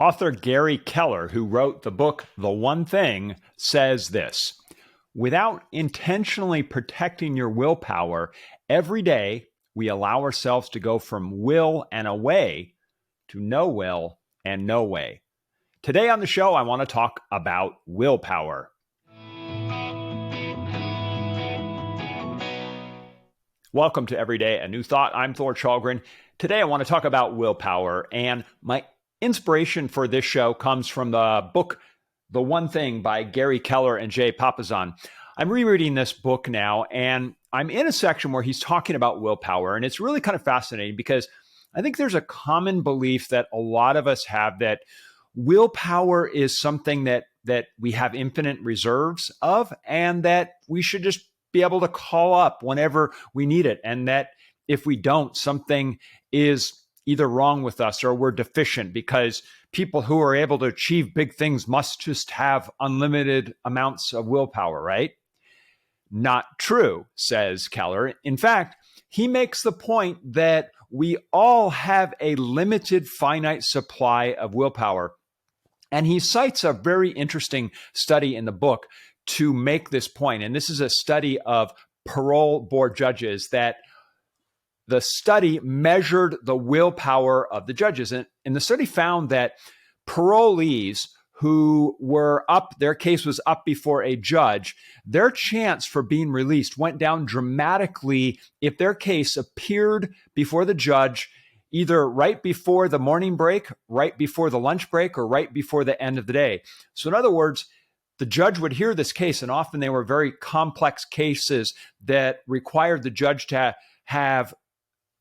Author Gary Keller, who wrote the book The One Thing, says this: without intentionally protecting your willpower, every day we allow ourselves to go from will and away to no will and no way. Today on the show, I want to talk about willpower. Welcome to Everyday A New Thought. I'm Thor Chalgren. Today I want to talk about willpower, and my inspiration for this show comes from the book The One Thing by Gary Keller and Jay Papasan. I'm rereading this book now, and I'm in a section where he's talking about willpower, and it's really kind of fascinating because I think there's a common belief that a lot of us have that willpower is something that we have infinite reserves of, and that we should just be able to call up whenever we need it, and that if we don't, something is either wrong with us or we're deficient, because people who are able to achieve big things must just have unlimited amounts of willpower, right? Not true, says Keller. In fact, he makes the point that we all have a limited, finite supply of willpower. And he cites a very interesting study in the book to make this point. And this is a study of parole board judges that the study measured the willpower of the judges. And the study found that parolees who were up, their case was up before a judge, their chance for being released went down dramatically if their case appeared before the judge either right before the morning break, right before the lunch break, or right before the end of the day. So in other words, the judge would hear this case, and often they were very complex cases that required the judge to have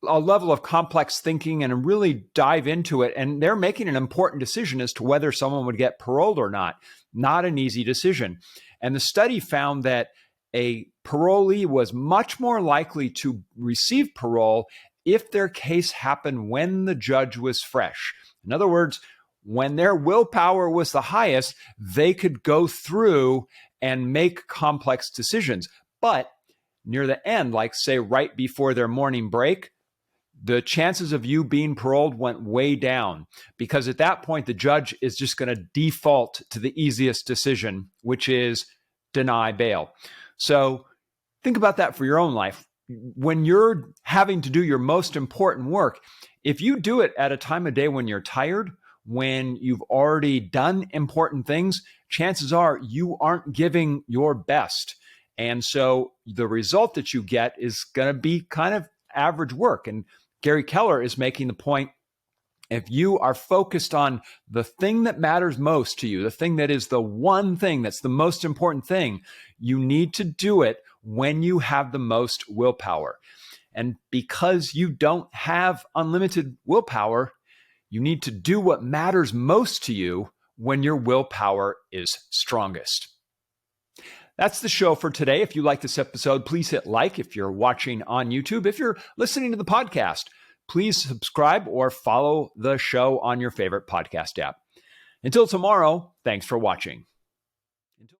a level of complex thinking and really dive into it. And they're making an important decision as to whether someone would get paroled or not. Not an easy decision. And the study found that a parolee was much more likely to receive parole if their case happened when the judge was fresh. In other words, when their willpower was the highest, they could go through and make complex decisions. But near the end, like say right before their morning break, the chances of you being paroled went way down, because at that point, the judge is just going to default to the easiest decision, which is deny bail. So think about that for your own life. When you're having to do your most important work, if you do it at a time of day when you're tired, when you've already done important things, chances are you aren't giving your best. And so the result that you get is going to be kind of average work. And Gary Keller is making the point, if you are focused on the thing that matters most to you, the thing that is the one thing that's the most important thing, you need to do it when you have the most willpower. And because you don't have unlimited willpower, you need to do what matters most to you when your willpower is strongest. That's the show for today. If you like this episode, please hit like. If you're watching on YouTube, if you're listening to the podcast, please subscribe or follow the show on your favorite podcast app. Until tomorrow, thanks for watching.